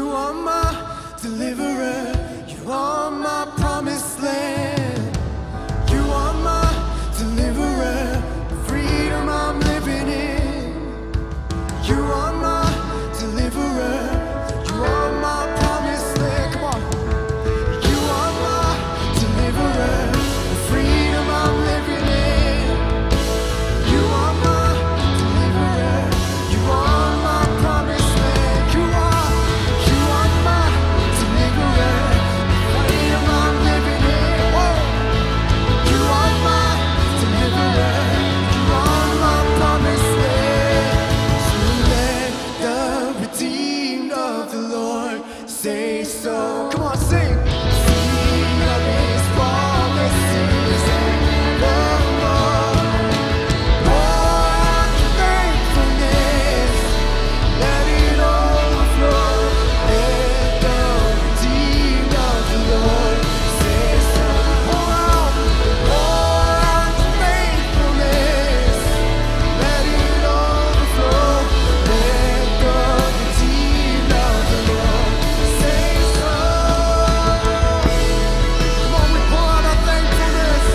You are my deliverer. You are my promised land. You are my deliverer. The freedom I'm living in. You are my deliverer. You are my promised land. Come on. You are my deliverer. The freedom I'm living in. You are my deliverer. You are my promised land. You are my deliverer. The freedom I'm living in. Whoa. You are my deliverer. You are my promised land. So let the redeemed of the Lord say so. Come on, sing. Sing of his promises evermore. Pour thankfulness, let it overflow. Let the redeemed of the Lord say so. Pour out thankfulness, let it overflow. Let the redeemed of the Lord say so. Come on, we pour out our thankfulness.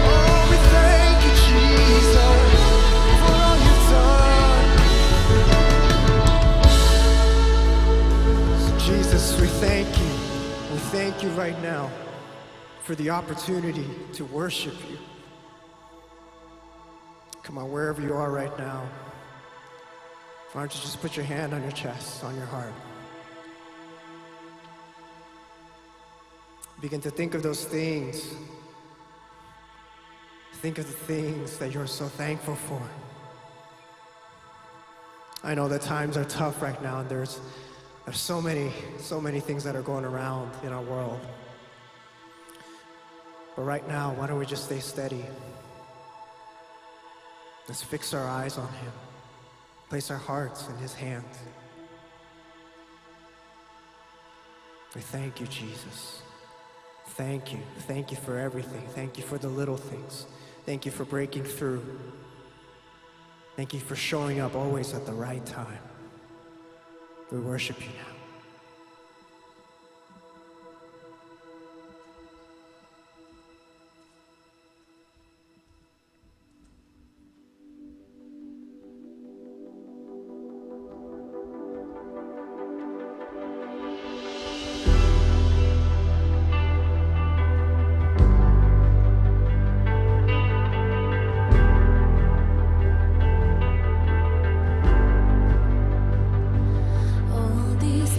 Oh, we thank you, Jesus, for all you've done. So Jesus, we thank you. We thank you right now for the opportunity to worship you. Come on, wherever you are right now, why don't you just put your hand on your chest, on your heart. Begin to think of those things. Think of the things that you're so thankful for. I know that times are tough right now, and there's so many things that are going around in our world. But right now, why don't we just stay steady? Let's fix our eyes on him. Place our hearts in his hands. We thank you, Jesus. Thank you. Thank you for everything. Thank you for the little things. Thank you for breaking through. Thank you for showing up always at the right time. We worship you now. All these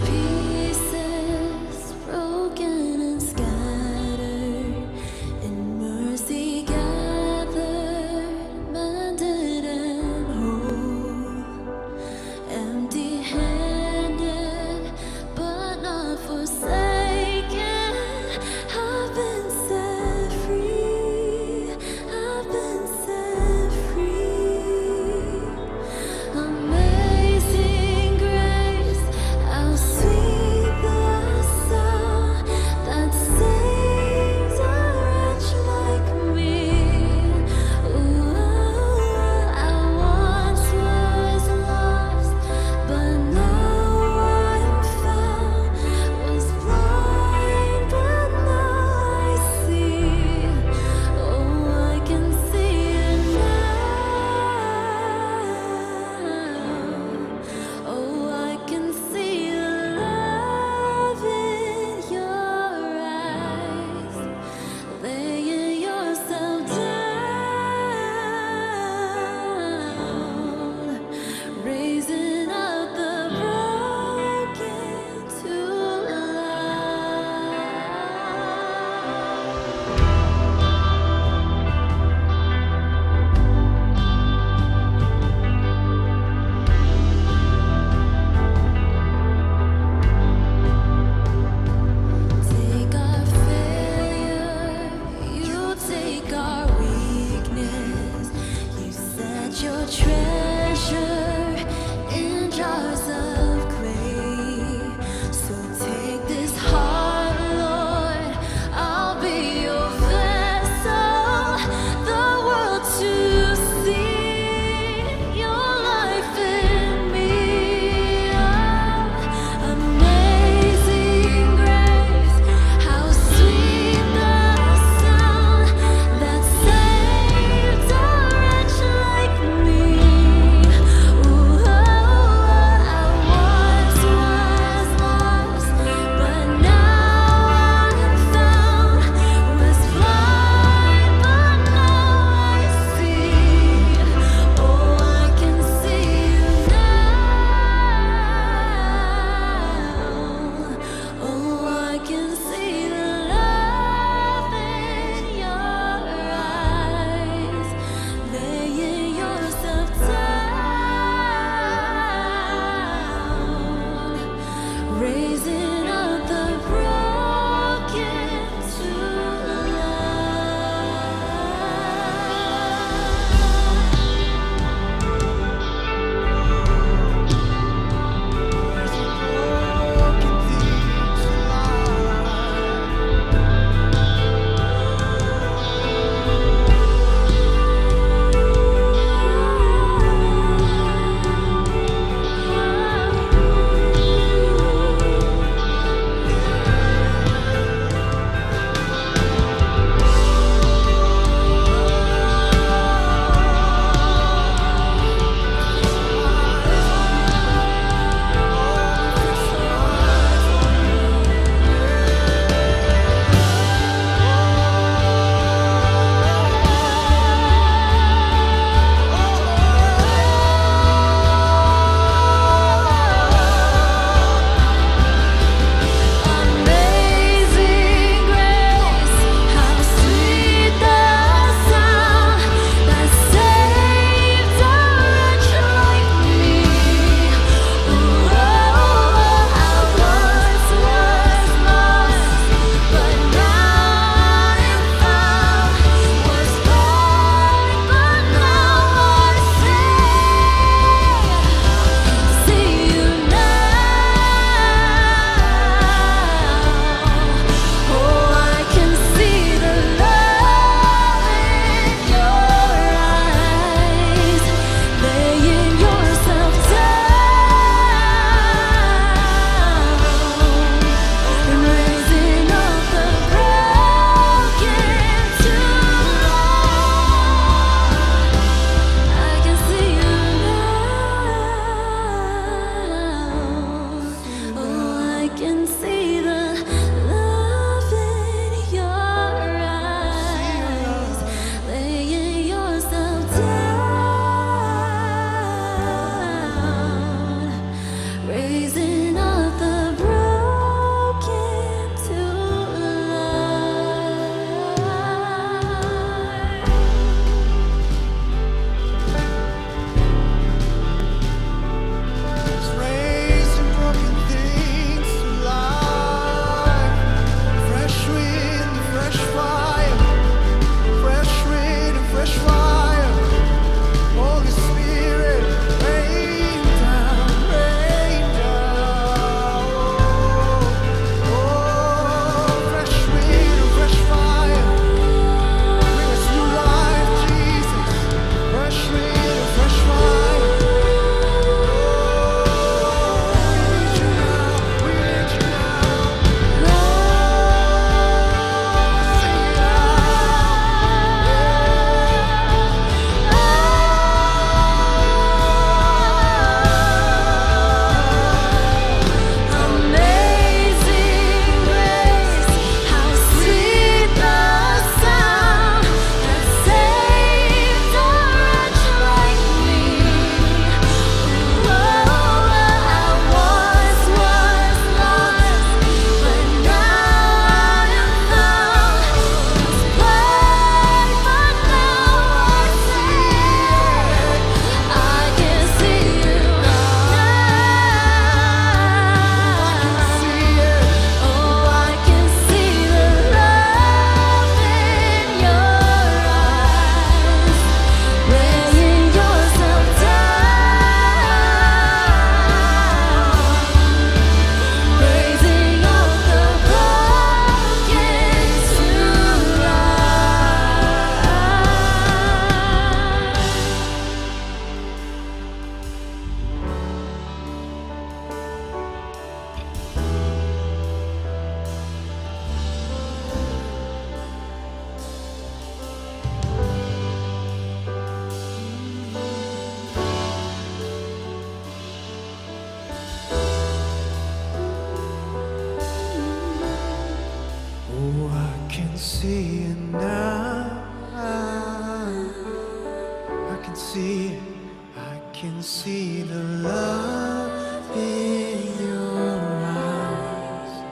can see the love in your eyes,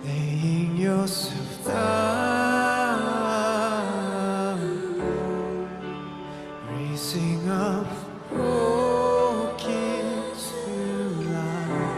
laying yourself down, raising up broken to life.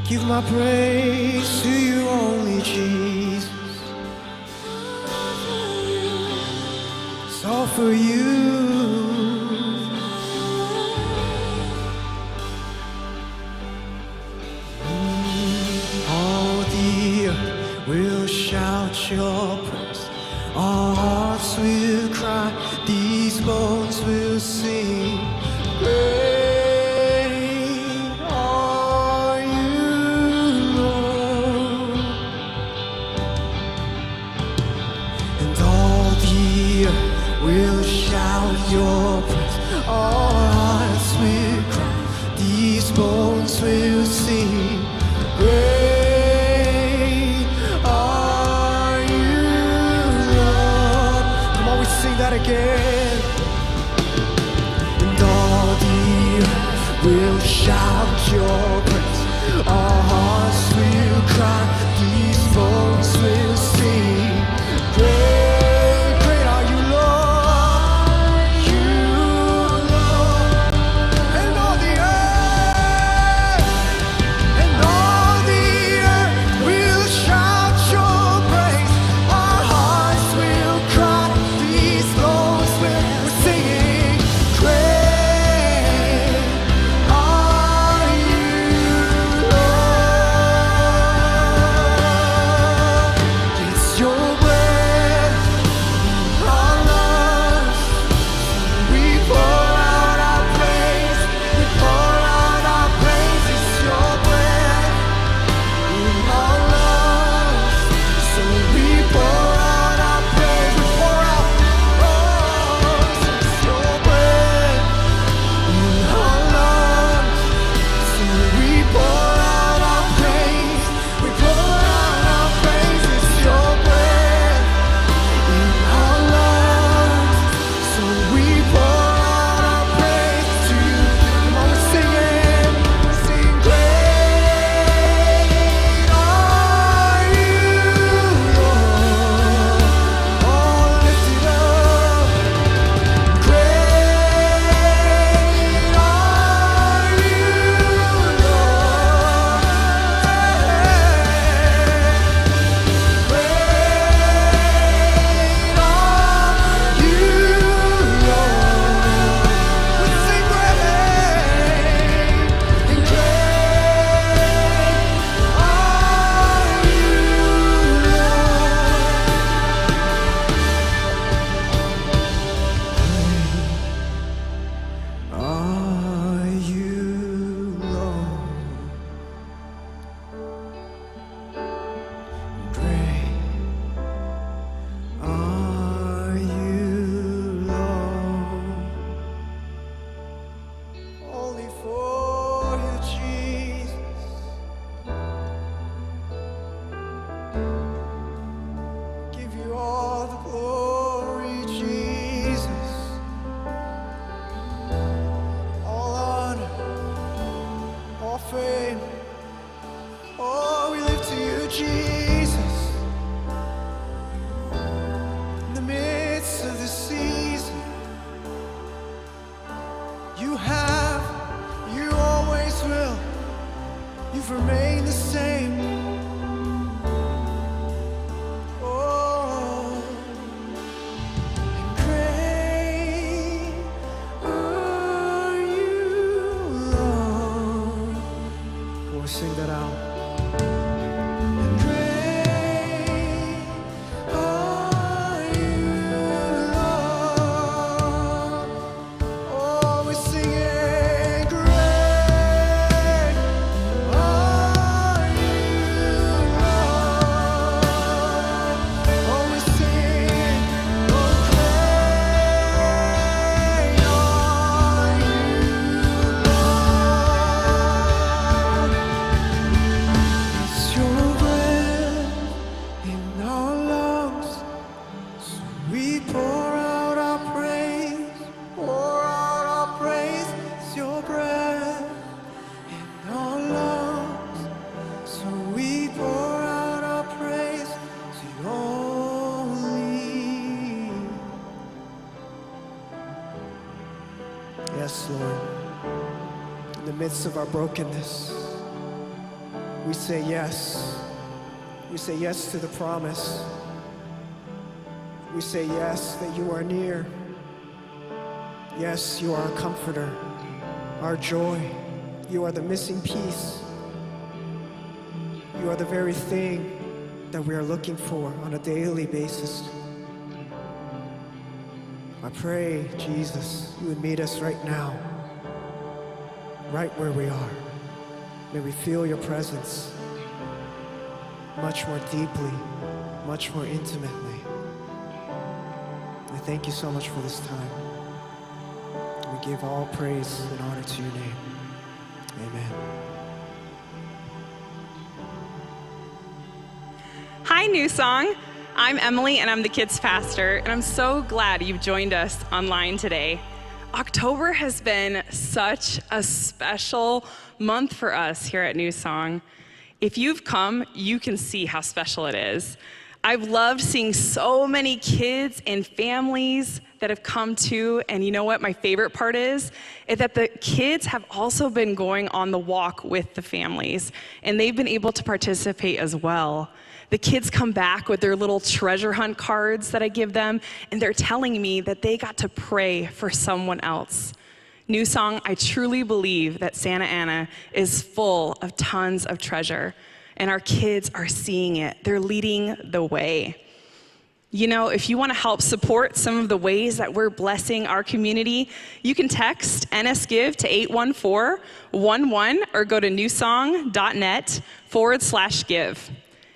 Give my praise to you only, Jesus. It's all for you. All the earth will shout your praise. Our hearts will cry. These bones will sing. We'll shout your praise. Our hearts will cry. These bones will sing. Great are you, Lord. Come on, we sing that again. And all the earth will shout your praise. Our hearts will cry. These bones will sing. Great. Your Jesus. Give you all the glory, Jesus. All honor, all fame. Oh, we live to you, Jesus. In the midst of the season, you have, you always will. You've remained the same. Oh, and great are you, Lord. Come on, sing that out. And great are you, Lord. Oh, we're singing great are you, Lord. Oh, we're singing, oh, great are you, Lord. It's your breath in our lungs, so we pour out our praise, pour out our praise. It's your breath in our lungs, so we pour out our praise to you only. Yes, Lord. In the midst of our brokenness, we say yes. We say yes to the promise. We say yes that you are near. Yes, you are our comforter, our joy. You are the missing piece. You are the very thing that we are looking for on a daily basis. I pray, Jesus, you would meet us right now, right where we are. May we feel your presence much more deeply, much more intimately. I thank you so much for this time. We give all praise and honor to your name. Amen. Hi, Newsong. I'm Emily, and I'm the kids pastor, and I'm so glad you've joined us online today. October has been such a special month for us here at Newsong. If you've come, you can see how special it is. I've loved seeing so many kids and families that have come to, and you know what my favorite part is that the kids have also been going on the walk with the families, and they've been able to participate as well. The kids come back with their little treasure hunt cards that I give them, and they're telling me that they got to pray for someone else. Newsong, I truly believe that Santa Ana is full of tons of treasure, and our kids are seeing it. They're leading the way. You know, if you want to help support some of the ways that we're blessing our community, you can text NSGive to 81411 or go to newsong.net/give.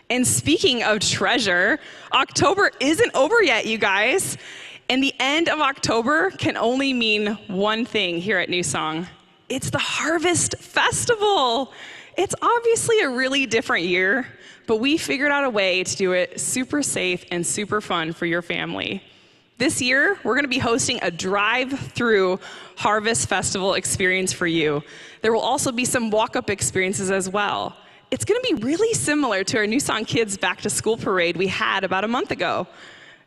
And speaking of treasure, October isn't over yet, you guys. And the end of October can only mean one thing here at Newsong. It's the Harvest Festival. It's obviously a really different year, but we figured out a way to do it super safe and super fun for your family. This year, we're gonna be hosting a drive-through Harvest Festival experience for you. There will also be some walk-up experiences as well. It's gonna be really similar to our Newsong Kids Back to School Parade we had about a month ago.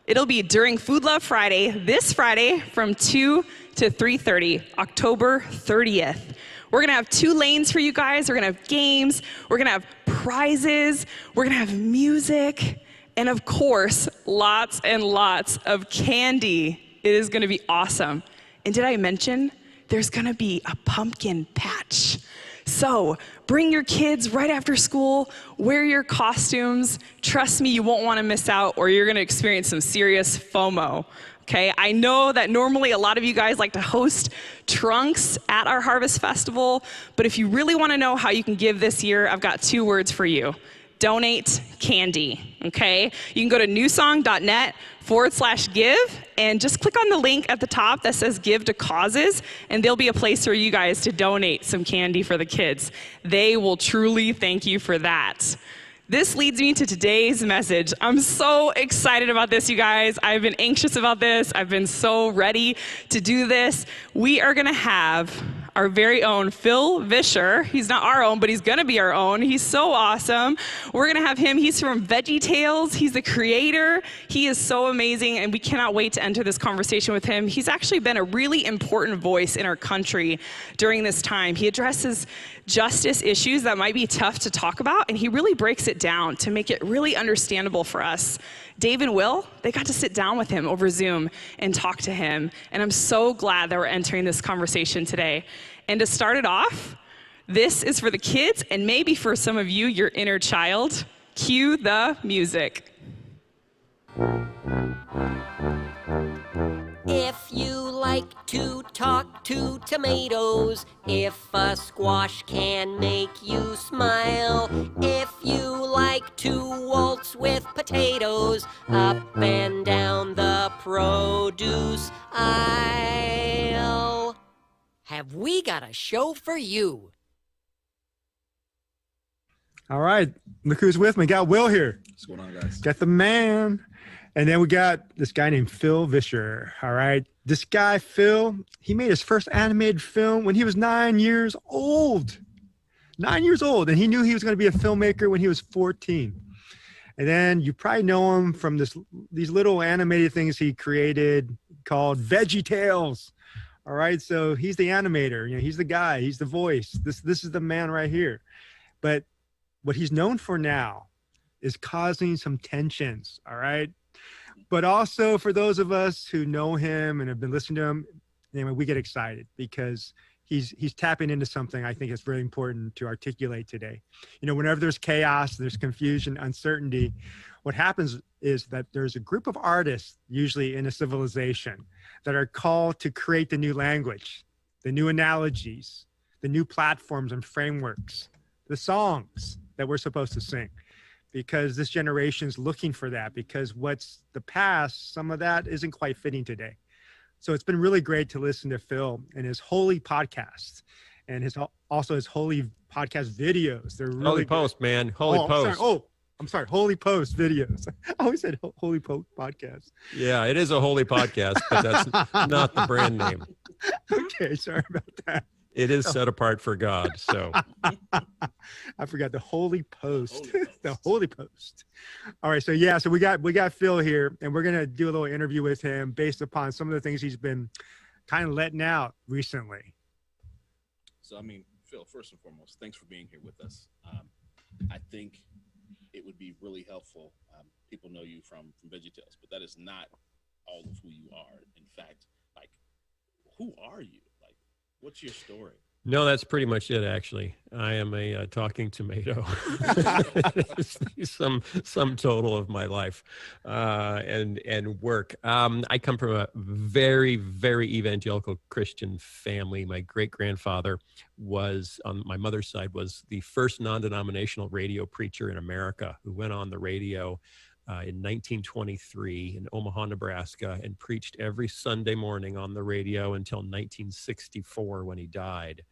It'll be during Food Love Friday, this Friday from 2 to 3:30, October 30th. We're gonna have 2 lanes for you guys. We're gonna have games, we're gonna have prizes, we're gonna have music, and of course, lots and lots of candy. It is gonna be awesome. And did I mention there's gonna be a pumpkin patch? So bring your kids right after school, wear your costumes. Trust me, you won't wanna miss out or you're gonna experience some serious FOMO. Okay, I know that normally a lot of you guys like to host trunks at our Harvest Festival, but if you really wanna know how you can give this year, I've got 2 words for you. donate candy, okay? You can go to newsong.net/give and just click on the link at the top that says give to causes, and there'll be a place for you guys to donate some candy for the kids. They will truly thank you for that. This leads me to today's message. I'm so excited about this, you guys. I've been anxious about this. I've been so ready to do this. We are gonna have our very own Phil Vischer. He's not our own, but he's gonna be our own. He's so awesome. We're gonna have him. He's from VeggieTales. He's the creator. He is so amazing, and we cannot wait to enter this conversation with him. He's actually been a really important voice in our country during this time. He addresses justice issues that might be tough to talk about, and he really breaks it down to make it really understandable for us. Dave and Will, they got to sit down with him over Zoom and talk to him, and I'm so glad that we're entering this conversation today. And to start it off, this is for the kids, and maybe for some of you, your inner child. Cue the music. If you like to talk to tomatoes, if a squash can make you smile, if you like to waltz with potatoes up and down the produce aisle, have we got a show for you? All right, look who's with me. Got Will here. What's going on, guys? Got the man. And then we got this guy named Phil Vischer. All right. This guy, Phil, he made his first animated film when he was 9 years old. 9 years old. And he knew he was going to be a filmmaker when he was 14. And then you probably know him from these little animated things he created called VeggieTales. All right. So he's the animator. You know, he's the guy. He's the voice. This is the man right here. But what he's known for now is causing some tensions. All right. But also for those of us who know him and have been listening to him, anyway, we get excited because he's tapping into something I think is very important to articulate today. You know, whenever there's chaos, there's confusion, uncertainty, what happens is that there's a group of artists, usually in a civilization, that are called to create the new language, the new analogies, the new platforms and frameworks, the songs that we're supposed to sing. Because this generation's looking for that, because what's the past, some of that isn't quite fitting today. So it's been really great to listen to Phil and his holy podcasts and also his holy podcast videos. They're really Holy good. Post, man. Holy Post. I'm sorry. Holy Post videos. I always said Holy Post podcast. Yeah, it is a holy podcast, but that's not the brand name. Okay, sorry about that. It is set apart for God. So I forgot the Holy Post. The Holy Post. All right, so yeah, so we got Phil here, and we're gonna do a little interview with him based upon some of the things he's been kind of letting out recently. So, I mean, Phil, first and foremost, thanks for being here with us. I think it would be really helpful. People know you from VeggieTales, but that is not all of who you are. In fact, like, who are you? Like, what's your story? no, that's pretty much it. Actually, I am a talking tomato. some total of my life and work. I come from a very, very evangelical Christian family. My great grandfather was, on my mother's side, was the first non-denominational radio preacher in America who went on the radio in 1923 in Omaha, Nebraska, and preached every Sunday morning on the radio until 1964 when he died.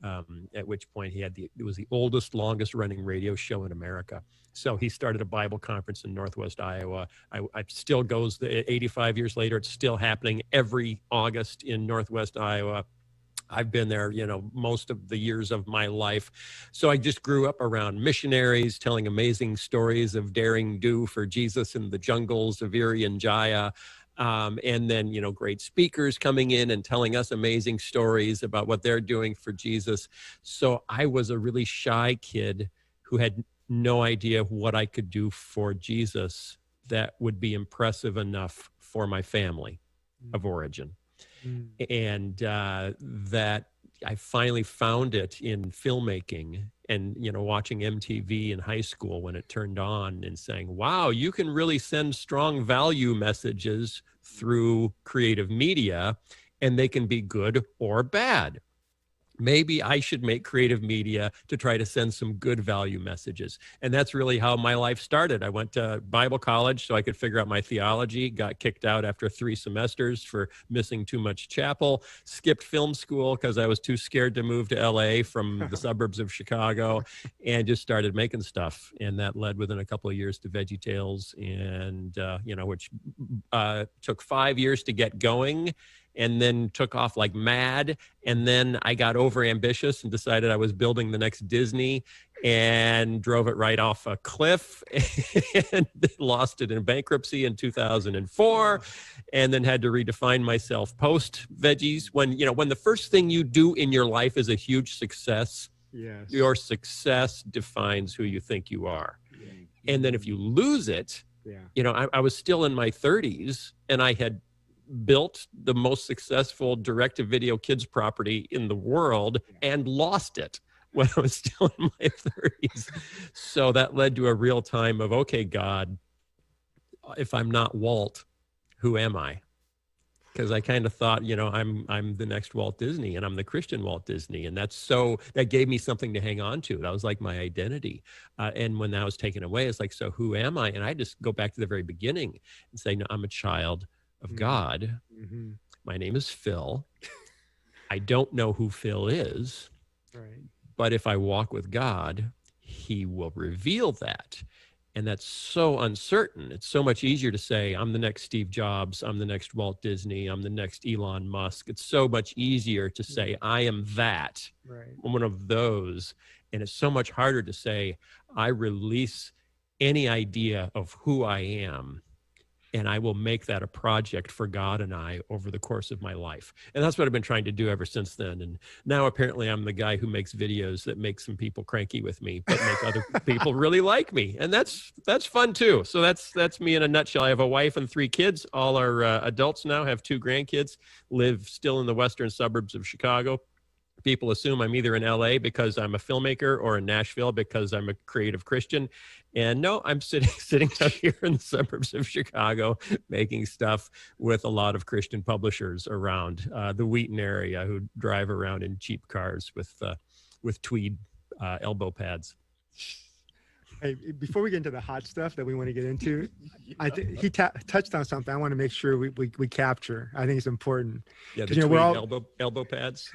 At which point it was the oldest, longest running radio show in America. So he started a Bible conference in Northwest Iowa. I still goes 85 years later. It's still happening every August in Northwest Iowa. I've been there, most of the years of my life. So I just grew up around missionaries telling amazing stories of daring do for Jesus in the jungles of Irian Jaya. And then, great speakers coming in and telling us amazing stories about what they're doing for Jesus. So I was a really shy kid who had no idea what I could do for Jesus that would be impressive enough for my family of origin. And that I finally found it in filmmaking and, watching MTV in high school when it turned on and saying, wow, you can really send strong value messages through creative media and they can be good or bad. maybe I should make creative media to try to send some good value messages. And that's really how my life started. I went to Bible college so I could figure out my theology, got kicked out after 3 semesters for missing too much chapel, skipped film school because I was too scared to move to LA from the suburbs of Chicago, and just started making stuff. And that led within a couple of years to VeggieTales, and, which took 5 years to get going, and then took off like mad. And then I got over ambitious and decided I was building the next Disney, and drove it right off a cliff and lost it in bankruptcy in 2004, and then had to redefine myself post veggies. When the first thing you do in your life is a huge success, Yes. your success defines who you think you are. Yeah. And then if you lose it, I was still in my 30s, and I had built the most successful direct-to-video kids property in the world and lost it when I was still in my 30s. So that led to a real time of, okay, God, if I'm not Walt, who am I? Because I kind of thought, I'm the next Walt Disney, and I'm the Christian Walt Disney. And that gave me something to hang on to. That was like my identity. And when that was taken away, it's like, so who am I? And I just go back to the very beginning and say, no, I'm a child of God. Mm-hmm. My name is Phil. I don't know who Phil is, Right. but if I walk with God, he will reveal that. And that's so uncertain. It's so much easier to say, I'm the next Steve Jobs, I'm the next Walt Disney, I'm the next Elon Musk. It's so much easier to say, I am that, Right. I'm one of those. And it's so much harder to say, I release any idea of who I am, and I will make that a project for God and I over the course of my life. And that's what I've been trying to do ever since then. And now apparently I'm the guy who makes videos that make some people cranky with me, but make other people really like me. And that's fun too. So that's me in a nutshell. I have a wife and 3 kids. All are adults now, have 2 grandkids, live still in the western suburbs of Chicago. People assume I'm either in LA because I'm a filmmaker or in Nashville because I'm a creative Christian. And no, I'm sitting out here in the suburbs of Chicago making stuff with a lot of Christian publishers around the Wheaton area who drive around in cheap cars with tweed elbow pads. Hey, before we get into the hot stuff that we want to get into, I think he touched on something I want to make sure we capture. I think it's important. Yeah, the tweed elbow pads.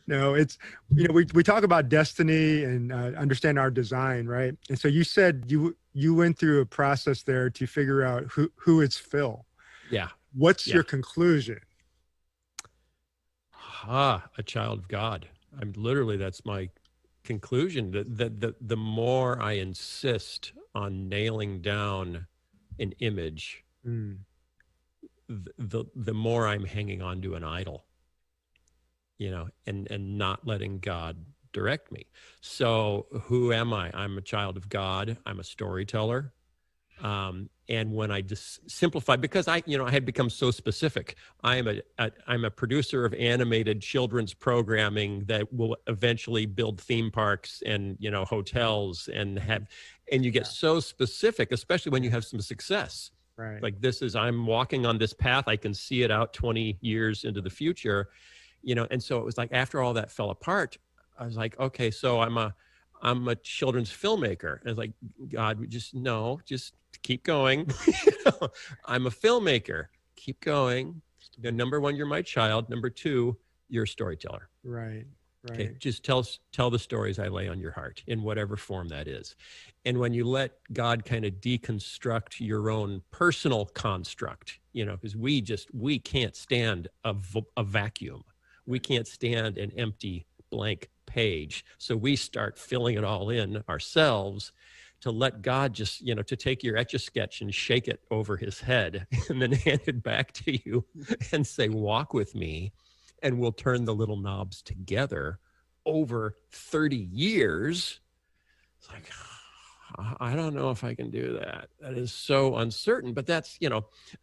No, it's, we talk about destiny and understand our design, right? And so you said you went through a process there to figure out who is Phil. Yeah. What's your conclusion? A child of God. That's my conclusion. The more I insist on nailing down an image, the more I'm hanging on to an idol, and not letting God direct me. So who am I? I'm a child of God. I'm a storyteller. And when I just simplify, because I had become so specific, I'm a producer of animated children's programming that will eventually build theme parks and, hotels and you get so specific, especially when you have some success. Right. Like I'm walking on this path. I can see it out 20 years into the future, and so it was like, after all that fell apart, I was like, okay, so I'm a children's filmmaker. And I was like, God, just keep going. I'm a filmmaker. Keep going. Number 1, you're my child. Number 2, you're a storyteller. Right. Okay, just tell the stories I lay on your heart in whatever form that is. And when you let God kind of deconstruct your own personal construct, because we can't stand a vacuum. We can't stand an empty blank page. So we start filling it all in ourselves, to let God just, to take your Etch-a-Sketch and shake it over his head and then hand it back to you and say, walk with me, and we'll turn the little knobs together over 30 years. It's like, I don't know if I can do that. That is so uncertain. But that's,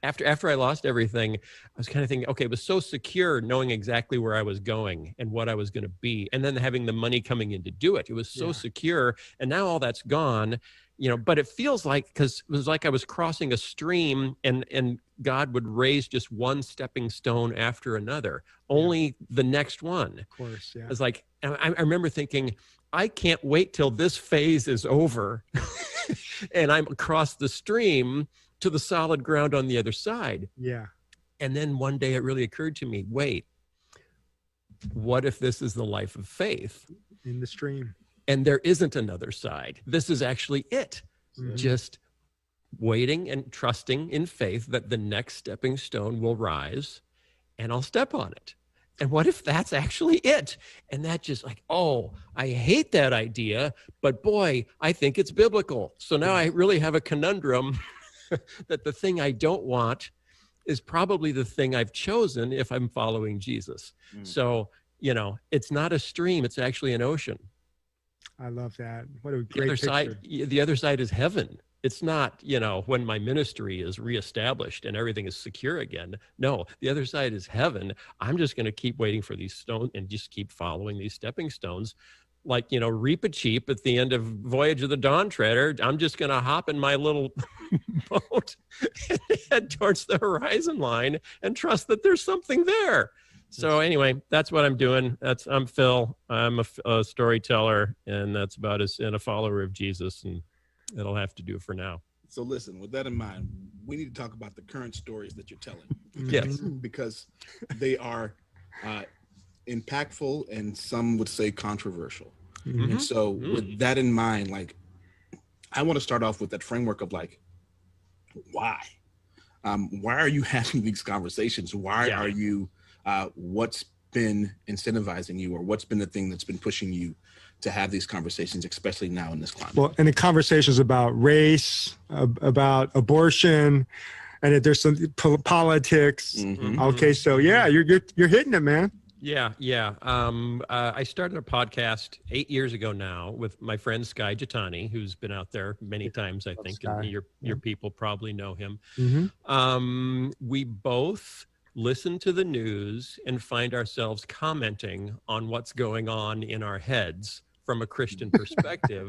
after I lost everything, I was kind of thinking, okay, it was so secure knowing exactly where I was going and what I was going to be. And then having the money coming in to do it. It was so secure. And now all that's gone. but it feels like, because it was like I was crossing a stream, and God would raise just one stepping stone after another, only the next one. Of course, yeah. It's like, I remember thinking, I can't wait till this phase is over and I'm across the stream to the solid ground on the other side. Yeah. And then one day it really occurred to me, wait, what if this is the life of faith? In the stream. And there isn't another side. This is actually it. Mhm. Just waiting and trusting in faith that the next stepping stone will rise and I'll step on it. And what if that's actually it? And that just like, oh, I hate that idea, but boy, I think it's biblical. So now I really have a conundrum that the thing I don't want is probably the thing I've chosen if I'm following Jesus. So, it's not a stream, it's actually an ocean. I love that. What a The great other picture. side, the other side is heaven. It's not, when my ministry is reestablished and everything is secure again. No, the other side is heaven. I'm just going to keep waiting for these stones and just keep following these stepping stones. Like, Reepicheep at the end of Voyage of the Dawn Treader. I'm just going to hop in my little boat and head towards the horizon line and trust that there's something there. So anyway, that's what I'm doing. I'm Phil. I'm a storyteller, and that's about as and a follower of Jesus, and it'll have to do for now. So listen, with that in mind, we need to talk about the current stories that you're telling. Yes. Because they are impactful and some would say controversial. Mhm. And so with that in mind, like, I want to start off with that framework of like, why? Why are you having these conversations? Why are you, what's been incentivizing you, or what's been the thing that's been pushing you to have these conversations, especially now in this climate? Well, and the conversations about race, about abortion, and if there's some politics. Okay, so yeah, you're hitting it, man. Yeah. I started a podcast 8 years ago now with my friend Sky Jatani, who's been out there many times, I think, Sky. and your people probably know him. Mm-hmm. We both listen to the news and find ourselves commenting on what's going on in our heads from a Christian perspective.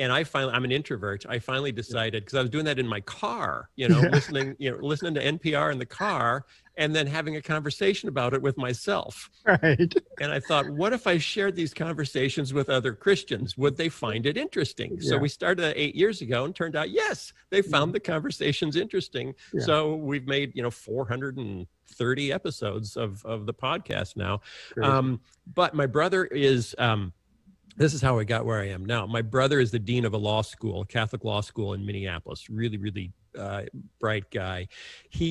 And I'm an introvert. I finally decided, because I was doing that in my car, listening to NPR in the car, and then having a conversation about it with myself. Right. And I thought, what if I shared these conversations with other Christians? Would they find it interesting? So Yeah. we started that 8 years ago, and turned out, yes, they found the conversations interesting. Yeah. So we've made, 430 episodes of the podcast now. Great. But my brother is, this is how I got where I am now. My brother is the dean of a law school, a Catholic law school in Minneapolis. Really, really bright guy.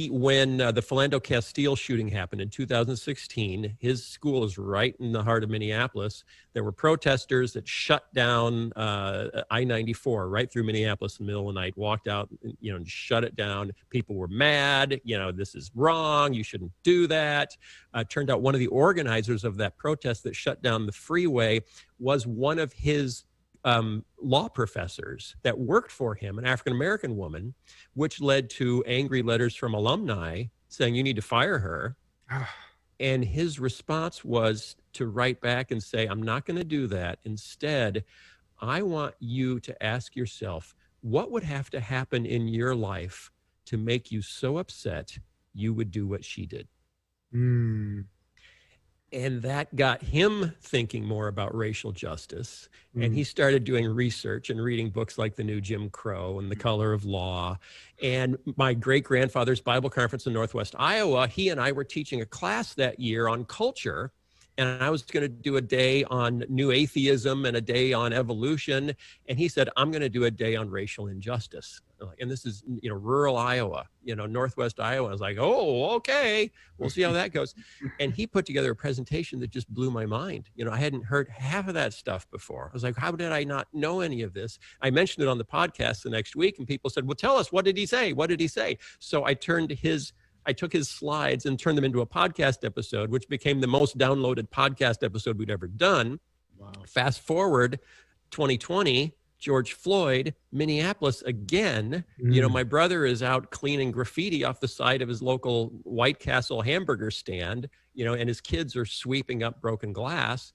When the Philando Castile shooting happened in 2016, his school is right in the heart of Minneapolis. There were protesters that shut down I-94 right through Minneapolis in the middle of the night, walked out, and shut it down. People were mad. This is wrong. You shouldn't do that. Turned out one of the organizers of that protest that shut down the freeway was one of his law professors that worked for him, an African-American woman, which led to angry letters from alumni saying, you need to fire her. And his response was to write back and say, I'm not going to do that. Instead, I want you to ask yourself, what would have to happen in your life to make you so upset you would do what she did? And that got him thinking more about racial justice. And he started doing research and reading books like The New Jim Crow and The Color of Law. And my great-grandfather's Bible conference in Northwest Iowa, he and I were teaching a class that year on culture. And I was going to do a day on new atheism and a day on evolution. And he said, I'm going to do a day on racial injustice. And this is, rural Iowa, Northwest Iowa. I was like, oh, okay, we'll see how that goes. And he put together a presentation that just blew my mind. I hadn't heard half of that stuff before. I was like, how did I not know any of this? I mentioned it on the podcast the next week, and people said, well, tell us, what did he say? What did he say? So I took his slides and turned them into a podcast episode, which became the most downloaded podcast episode we'd ever done. Wow. Fast forward 2020, George Floyd, Minneapolis again. My brother is out cleaning graffiti off the side of his local White Castle hamburger stand, and his kids are sweeping up broken glass.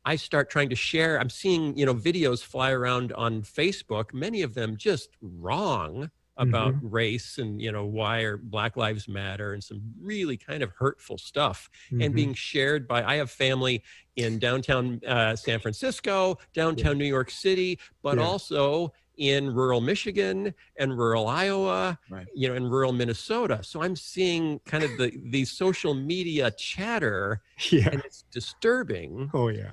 I start trying to share. I'm seeing, videos fly around on Facebook, many of them just wrong about race and, why are Black Lives Matter and some really kind of hurtful stuff and being shared by, I have family in downtown San Francisco, downtown New York City, but also in rural Michigan and rural Iowa, and rural Minnesota. So I'm seeing kind of the social media chatter, and it's disturbing. Oh, yeah.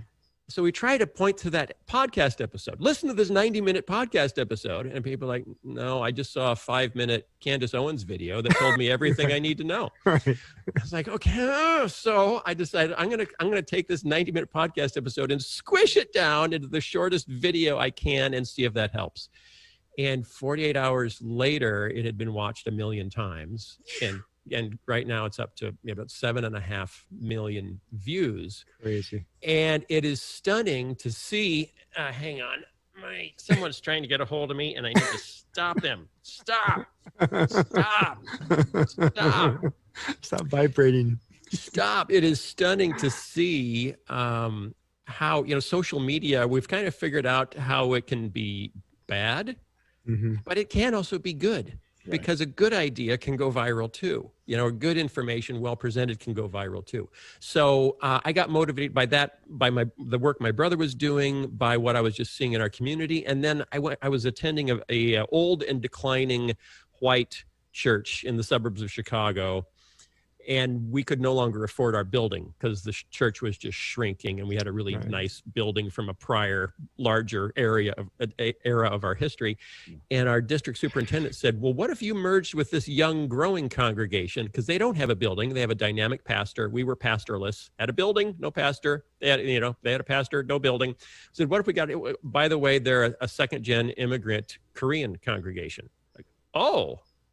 So we try to point to that podcast episode. Listen to this 90-minute podcast episode. And people are like, no, I just saw a 5-minute Candace Owens video that told me everything I need to know. Right. I was like, okay. So I decided I'm gonna take this 90-minute podcast episode and squish it down into the shortest video I can and see if that helps. And 48 hours later, it had been watched 1 million times. And right now it's up to about 7.5 million views. Crazy. And it is stunning to see, hang on, someone's trying to get a hold of me and I need to stop them. Stop. Stop vibrating. Stop. It is stunning to see how, social media, we've kind of figured out how it can be bad, but it can also be good. Because a good idea can go viral too. Good information, well presented, can go viral too. So I got motivated by that, by the work my brother was doing, by what I was just seeing in our community. And then I was attending a old and declining white church in the suburbs of Chicago. And we could no longer afford our building because the church was just shrinking, and we had a really nice building from a prior larger era of our history. And our district superintendent said, well, what if you merged with this young growing congregation? Because they don't have a building. They have a dynamic pastor. We were pastorless. Had a building, no pastor. They had a pastor, no building. Said, what if we got it? By the way, they're a second-gen immigrant Korean congregation. Like,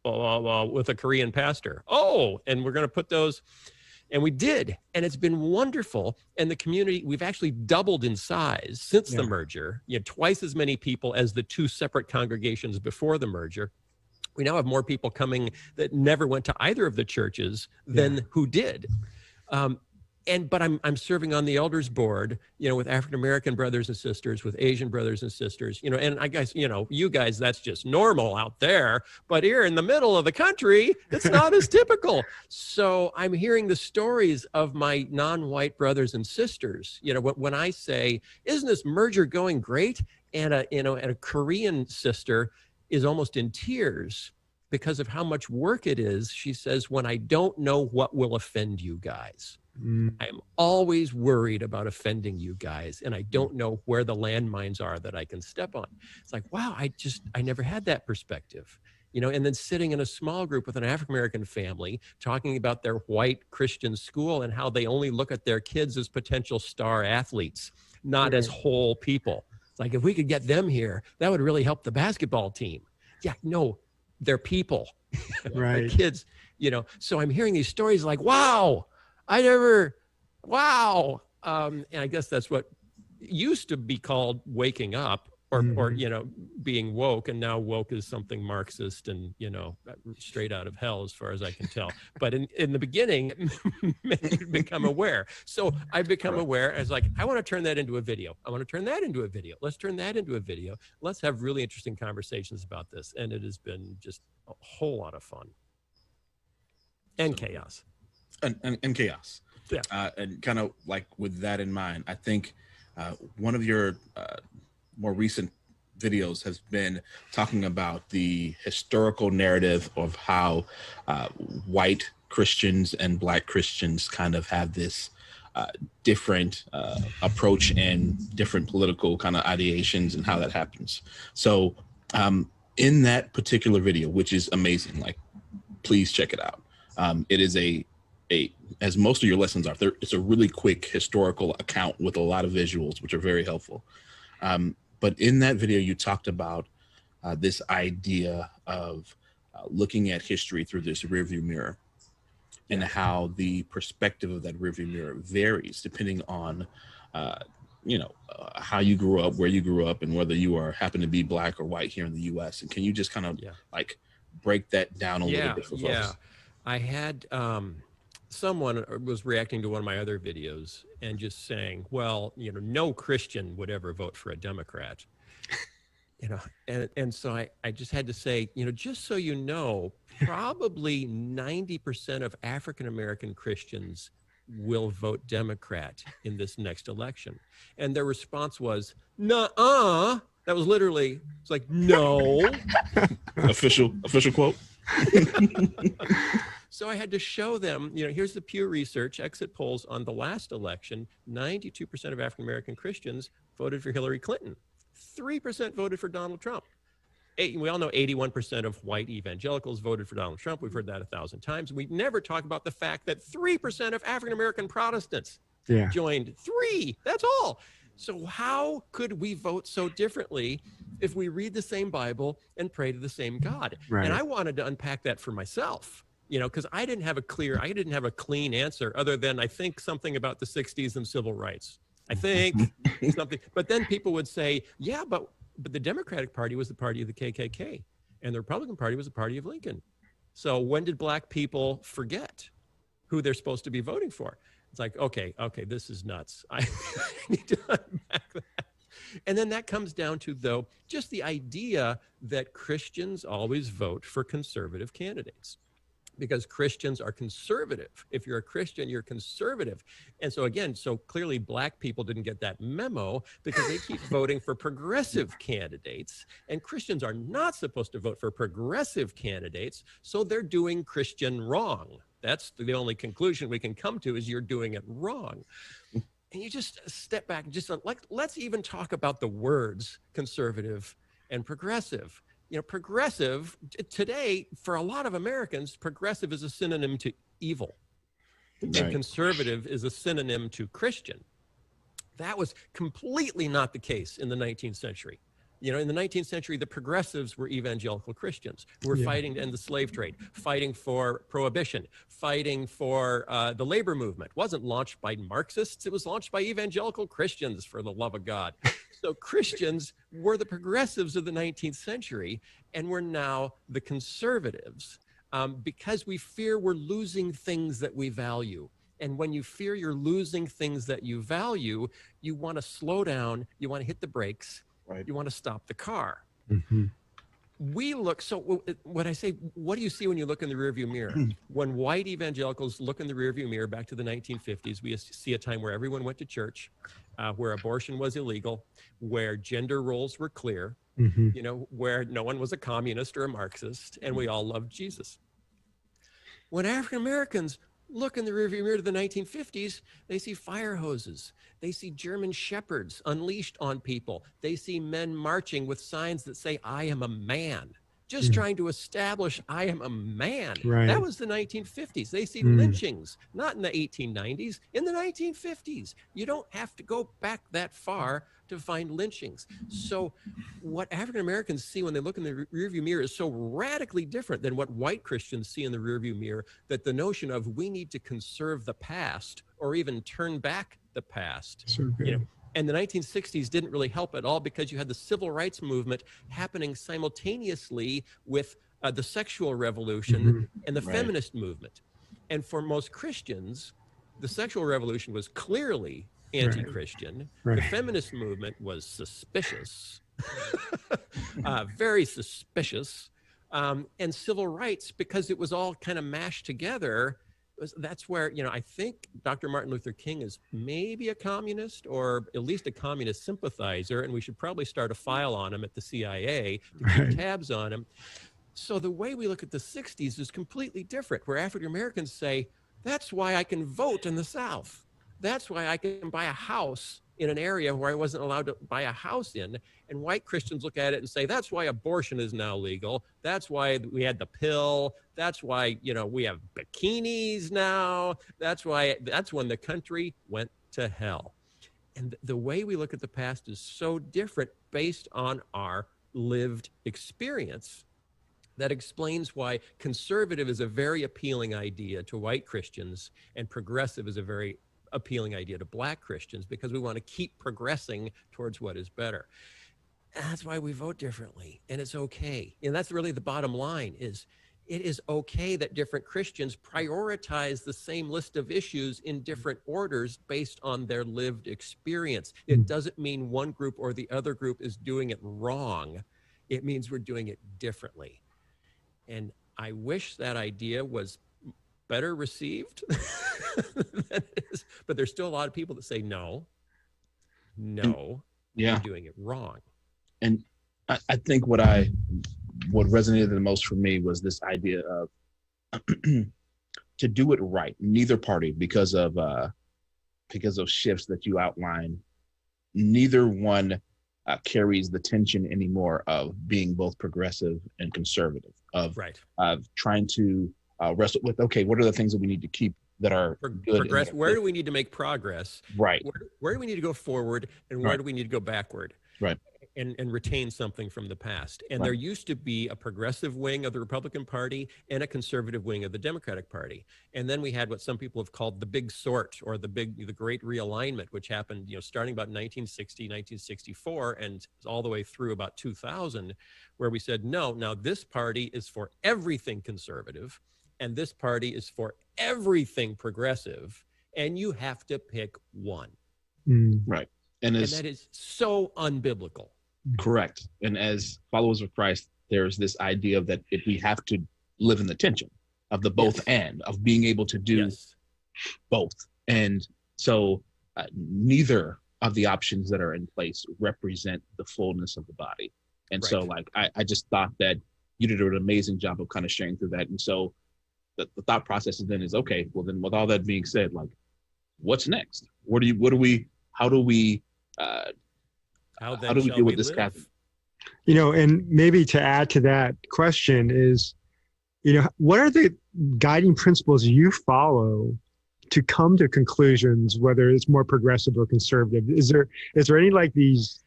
with a Korean pastor. And we're going to put those. And we did. And it's been wonderful. And the community, we've actually doubled in size since the merger. Twice as many people as the two separate congregations before the merger. We now have more people coming that never went to either of the churches than who did. But I'm serving on the elders board, with African-American brothers and sisters, with Asian brothers and sisters, and I guess, you guys, that's just normal out there, but here in the middle of the country, it's not as typical. So I'm hearing the stories of my non-white brothers and sisters, when I say, isn't this merger going great? And a Korean sister is almost in tears because of how much work it is. She says, when I don't know what will offend you guys. I'm always worried about offending you guys, and I don't know where the landmines are that I can step on. It's like, wow, I never had that perspective, and then sitting in a small group with an African-American family talking about their white Christian school and how they only look at their kids as potential star athletes, not as whole people. It's like, if we could get them here, that would really help the basketball team. Yeah, no, they're people, right? They're kids, so I'm hearing these stories like, wow. And I guess that's what used to be called waking up or being woke. And now woke is something Marxist and, straight out of hell as far as I can tell. But in the beginning, you become aware. So I've become aware as like, I want to turn that into a video. I want to turn that into a video. Let's turn that into a video. Let's have really interesting conversations about this. And it has been just a whole lot of fun and chaos. And chaos. Yeah. And kind of like with that in mind, I think one of your more recent videos has been talking about the historical narrative of how white Christians and Black Christians kind of have this different approach and different political kind of ideations and how that happens. So in that particular video, which is amazing, like, please check it out. It is as most of your lessons are, it's a really quick historical account with a lot of visuals, which are very helpful. But in that video, you talked about this idea of looking at history through this rearview mirror and how the perspective of that rearview mirror varies depending on, how you grew up, where you grew up, and whether you happen to be Black or white here in the U.S. And can you just kind of like break that down a little bit for folks? Yeah, I had someone was reacting to one of my other videos and just saying, well, no Christian would ever vote for a Democrat. And so I just had to say, just so you know, probably 90% of African-American Christians will vote Democrat in this next election. And their response was, nuh-uh. That was literally, it's like, no. Official quote. So I had to show them, here's the Pew Research exit polls on the last election. 92% of African-American Christians voted for Hillary Clinton. 3% voted for Donald Trump. We all know 81% of white evangelicals voted for Donald Trump. We've heard that 1,000 times. We never talk about the fact that 3% of African-American Protestants joined. 3, that's all. So how could we vote so differently if we read the same Bible and pray to the same God? Right. And I wanted to unpack that for myself, because I didn't have a clean answer other than I think something about the 60s and civil rights. I think something, but then people would say, yeah, but the Democratic Party was the party of the KKK and the Republican Party was the party of Lincoln. So when did black people forget who they're supposed to be voting for? It's like, okay, this is nuts. I need to unpack that. And then that comes down to, though, just the idea that Christians always vote for conservative candidates. Because Christians are conservative. If you're a Christian, you're conservative. And so again, clearly black people didn't get that memo because they keep voting for progressive candidates. And Christians are not supposed to vote for progressive candidates. So they're doing Christian wrong. That's the only conclusion we can come to, is you're doing it wrong. And you just step back and just let's even talk about the words conservative and progressive. Progressive today, for a lot of Americans, progressive is a synonym to evil. Right. And conservative is a synonym to Christian. That was completely not the case in the 19th century. In the 19th century, the progressives were evangelical Christians who were fighting to end the slave trade, fighting for prohibition, fighting for the labor movement. It wasn't launched by Marxists. It was launched by evangelical Christians, for the love of God. So Christians were the progressives of the 19th century, and we're now the conservatives because we fear we're losing things that we value. And when you fear you're losing things that you value, you want to slow down, you want to hit the brakes, right. You want to stop the car. Mm-hmm. When I say, what do you see when you look in the rearview mirror? When white evangelicals look in the rearview mirror back to the 1950s, we see a time where everyone went to church, where abortion was illegal, where gender roles were clear, where no one was a communist or a Marxist, and we all loved Jesus. When African Americans look in the rearview mirror to the 1950s, they see fire hoses. They see German shepherds unleashed on people. They see men marching with signs that say, I am a man. Just trying to establish I am a man. Right. That was the 1950s. They see lynchings, not in the 1890s, in the 1950s. You don't have to go back that far to find lynchings. So what African Americans see when they look in the rearview mirror is so radically different than what white Christians see in the rearview mirror, that the notion of we need to conserve the past or even turn back the past. And the 1960s didn't really help at all because you had the civil rights movement happening simultaneously with the sexual revolution and the feminist movement. And for most Christians, the sexual revolution was clearly anti-Christian. The feminist movement was suspicious, very suspicious. And civil rights, because it was all kind of mashed together, that's where, I think Dr. Martin Luther King is maybe a communist or at least a communist sympathizer, and we should probably start a file on him at the CIA to keep tabs on him. So the way we look at the 60s is completely different, where African Americans say, that's why I can vote in the South. That's why I can buy a house in an area where I wasn't allowed to buy a house in. And white Christians look at it and say, that's why abortion is now legal. That's why we had the pill. That's why, we have bikinis now. That's when the country went to hell. And the way we look at the past is so different based on our lived experience. That explains why conservative is a very appealing idea to white Christians and progressive is a very appealing idea to black Christians, because we want to keep progressing towards what is better. And that's why we vote differently, and it's okay. And that's really the bottom line is, it is okay that different Christians prioritize the same list of issues in different orders based on their lived experience. It doesn't mean one group or the other group is doing it wrong. It means we're doing it differently. And I wish that idea was better received than it is. But there's still a lot of people that say, no, you're doing it wrong. And I think what resonated the most for me was this idea of to do it right. Neither party, because of shifts that you outline, neither one carries the tension anymore of being both progressive and conservative, of trying to wrestle with, okay, what are the things that we need to keep that are good? Where do we need to make progress? Right. Where do we need to go forward, and where do we need to go backward? Right. And retain something from the past. And there used to be a progressive wing of the Republican Party and a conservative wing of the Democratic Party. And then we had what some people have called the big sort, or the great realignment, which happened, starting about 1960, 1964, and all the way through about 2000, where we said, no, now this party is for everything conservative, and this party is for everything progressive, and you have to pick one. Right. And that is so unbiblical. Correct. And as followers of Christ, there's this idea of that we have to live in the tension of the both and, of being able to do both. And so neither of the options that are in place represent the fullness of the body. And so I just thought that you did an amazing job of kind of sharing through that. And so the thought process then is, okay, well then with all that being said, like, what's next? How do we deal with this kind of, and maybe to add to that question is, what are the guiding principles you follow to come to conclusions, whether it's more progressive or conservative? Is there any like these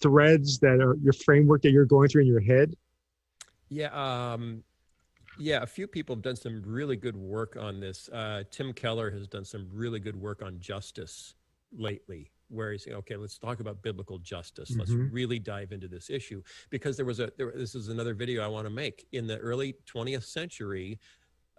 threads that are your framework that you're going through in your head? Yeah, a few people have done some really good work on this. Tim Keller has done some really good work on justice lately, where he's saying, okay, let's talk about biblical justice. Let's really dive into this issue, because this is another video I want to make. In the early 20th century,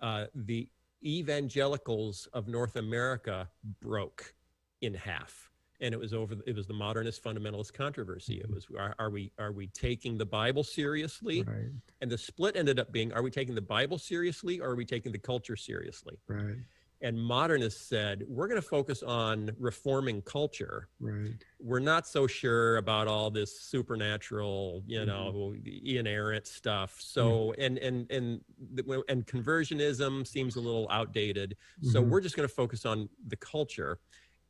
the evangelicals of North America broke in half. And it was the modernist fundamentalist controversy. It was, are we taking the Bible seriously? Right. And the split ended up being, are we taking the Bible seriously, or are we taking the culture seriously? Right. And modernists said, we're going to focus on reforming culture. Right. We're not so sure about all this supernatural, inerrant stuff. So, and conversionism seems a little outdated. So we're just going to focus on the culture.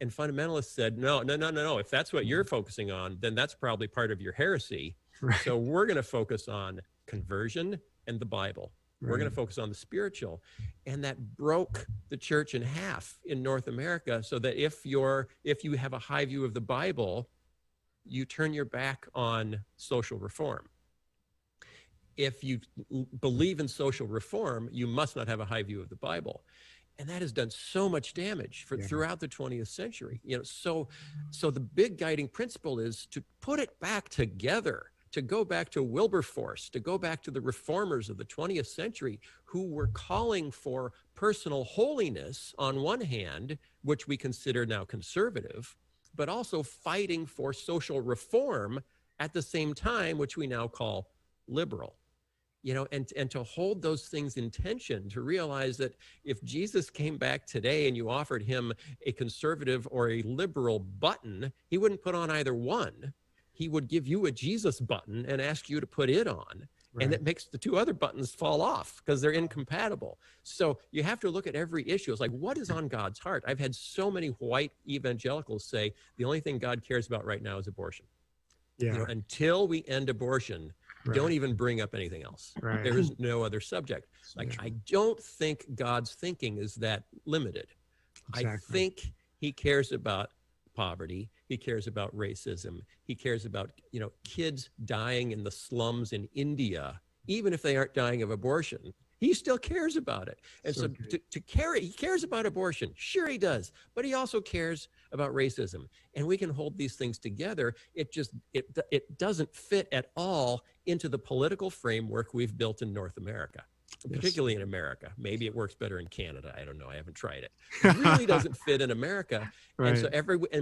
And fundamentalists said, no. If that's what you're focusing on, then that's probably part of your heresy. Right. So we're going to focus on conversion and the Bible. We're going to focus on the spiritual. And that broke the church in half in North America, so that if you have a high view of the Bible, you turn your back on social reform. If you believe in social reform, you must not have a high view of the Bible. And that has done so much damage throughout the 20th century. So the big guiding principle is to put it back together, to go back to Wilberforce, to go back to the reformers of the 20th century, who were calling for personal holiness on one hand, which we consider now conservative, but also fighting for social reform at the same time, which we now call liberal. And to hold those things in tension, to realize that if Jesus came back today and you offered him a conservative or a liberal button, he wouldn't put on either one. He would give you a Jesus button and ask you to put it on. Right. And it makes the two other buttons fall off because they're incompatible. So you have to look at every issue. It's like, what is on God's heart? I've had so many white evangelicals say the only thing God cares about right now is abortion. Yeah. Until we end abortion, don't even bring up anything else. Right. There is no other subject. Like, I don't think God's thinking is that limited. Exactly. I think he cares about poverty. He cares about racism. He cares about, kids dying in the slums in India, even if they aren't dying of abortion. He still cares about it. And so he cares about abortion. Sure he does. But he also cares about racism. And we can hold these things together. It doesn't fit at all into the political framework we've built in North America. particularly in America. Maybe it works better in Canada. I don't know. I haven't tried it. It really doesn't fit in America. Right. And so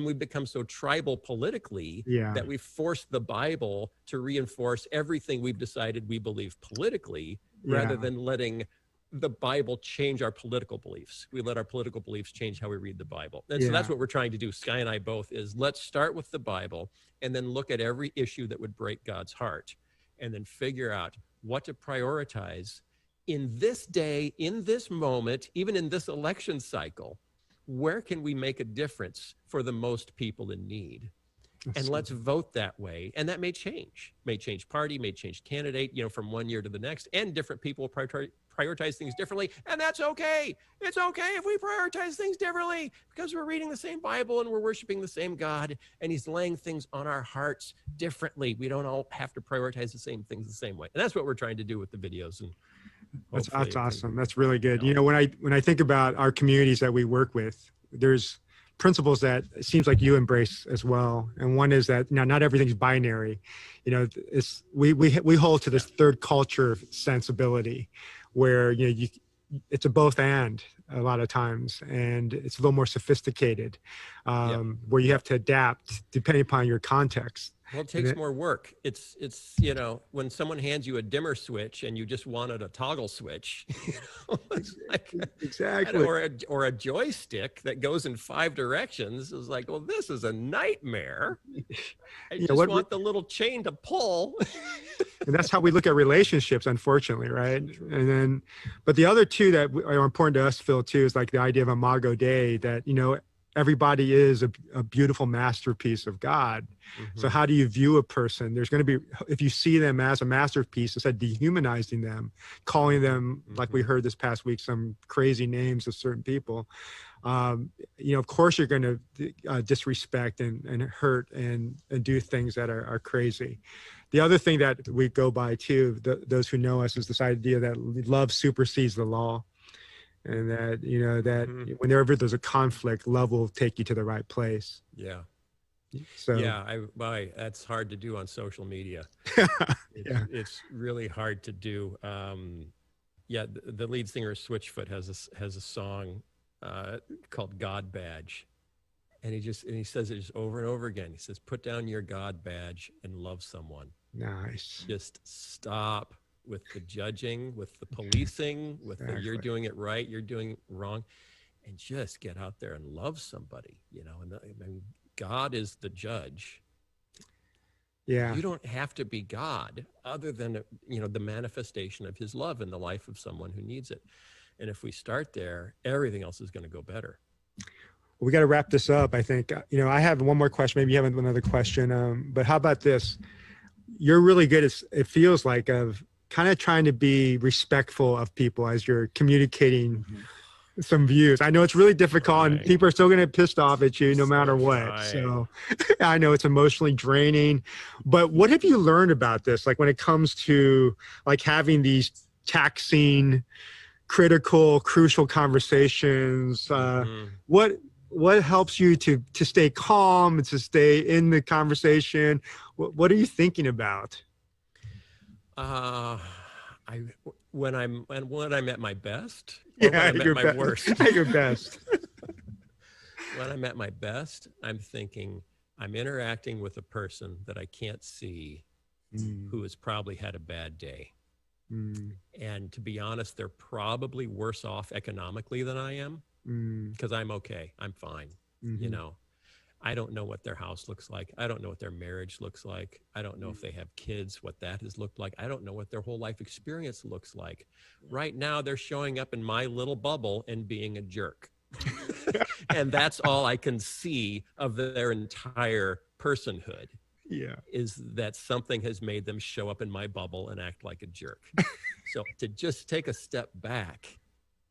we've become so tribal politically that we've forced the Bible to reinforce everything we've decided we believe politically, rather than letting the Bible change our political beliefs. We let our political beliefs change how we read the Bible. And so that's what we're trying to do, Sky and I both, is let's start with the Bible and then look at every issue that would break God's heart and then figure out what to prioritize in this day, in this moment, even in this election cycle. Where can we make a difference for the most people in need? And let's vote that way. And that may change party, may change candidate, from one year to the next, and different people prioritize things differently. And that's okay. It's okay if we prioritize things differently, because we're reading the same Bible and we're worshiping the same God, and he's laying things on our hearts differently. We don't all have to prioritize the same things the same way. And that's what we're trying to do with the videos. And that's awesome. That's really good. When I think about our communities that we work with, there's principles that it seems like you embrace as well. And one is that not everything's binary. We hold to this third culture sensibility where it's a both and a lot of times, and it's a little more sophisticated, where you have to adapt depending upon your context. Well, it takes more work. It's when someone hands you a dimmer switch and you just wanted a toggle switch, it's like, exactly, or a joystick that goes in 5 directions. It's like, well, this is a nightmare. I just want the little chain to pull. And that's how we look at relationships, unfortunately, right? But the other two that are important to us, Phil, too, is like the idea of Imago Dei, that everybody is a beautiful masterpiece of God. Mm-hmm. So how do you view a person? There's going to be, if you see them as a masterpiece, instead of dehumanizing them, calling them, like we heard this past week, some crazy names of certain people, of course you're going to disrespect and hurt and do things that are crazy. The other thing that we go by too, those who know us, is this idea that love supersedes the law. And that, whenever there's a conflict, love will take you to the right place. Yeah. So that's hard to do on social media. It's really hard to do. The lead singer of Switchfoot has a song called God Badge. And he says it just over and over again. He says, put down your God badge and love someone. Nice. Just stop with the judging, with the policing, with the you're doing it right, you're doing it wrong, and just get out there and love somebody, And God is the judge. Yeah. You don't have to be God other than, the manifestation of his love in the life of someone who needs it. And if we start there, everything else is going to go better. We got to wrap this up, I think. I have one more question. Maybe you have another question. But how about this? You're really good, it feels like, of kind of trying to be respectful of people as you're communicating some views. I know it's really difficult, and people are still going to get pissed off at you no matter what. So I know it's emotionally draining, but what have you learned about this? Like when it comes to like having these taxing, critical, crucial conversations, what helps you to stay calm and to stay in the conversation? What are you thinking about? When I'm at my best, or when I'm at my worst. At your best. When I'm at my best, I'm thinking I'm interacting with a person that I can't see, who has probably had a bad day. And to be honest, they're probably worse off economically than I am, because I'm okay. I'm fine. I don't know what their house looks like. I don't know what their marriage looks like. I don't know if they have kids, what that has looked like. I don't know what their whole life experience looks like. Right now, they're showing up in my little bubble and being a jerk. And that's all I can see of their entire personhood. Is that something has made them show up in my bubble and act like a jerk. So to just take a step back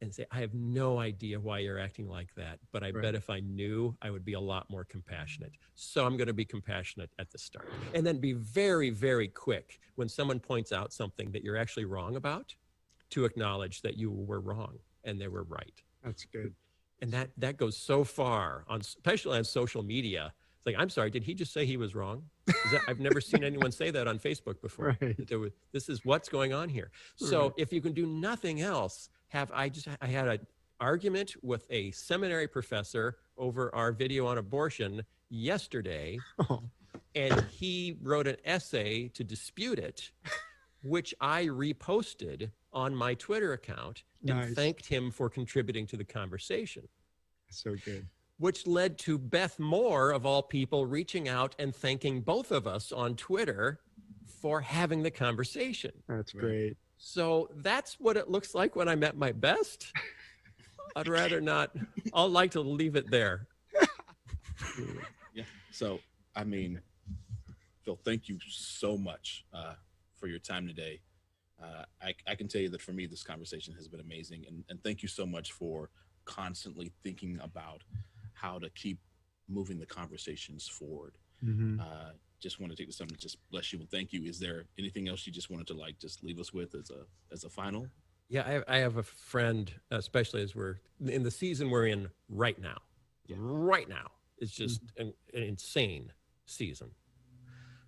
and say, I have no idea why you're acting like that, but I bet if I knew, I would be a lot more compassionate. So I'm going to be compassionate at the start. And then be very, very quick when someone points out something that you're actually wrong about, to acknowledge that you were wrong and they were right. That's good. And that goes so far, especially on social media, It's like, I'm sorry, did he just say he was wrong? I've never seen anyone say that on Facebook before. Right. That this is what's going on here. So Right. if you can do nothing else, I had an argument with a seminary professor over our video on abortion yesterday, Oh, and he wrote an essay to dispute it, which I reposted on my Twitter account and Nice. thanked him for contributing to the conversation, so good. which led to Beth Moore, of all people, reaching out and thanking both of us on Twitter for having the conversation. That's great. So that's what it looks like when I'm at my best. I'd rather not. I'd like to leave it there. Yeah. So, I mean, Phil, thank you so much for your time today. I can tell you that for me, this conversation has been amazing. And thank you so much for constantly thinking about how to keep moving the conversations forward. Mm-hmm. Just want to take this time to just bless you and thank you. Is there anything else you just wanted to just leave us with as a final? Yeah, I have a friend, especially as we're in the season we're in right now. Yeah. Right now, it's just an insane season.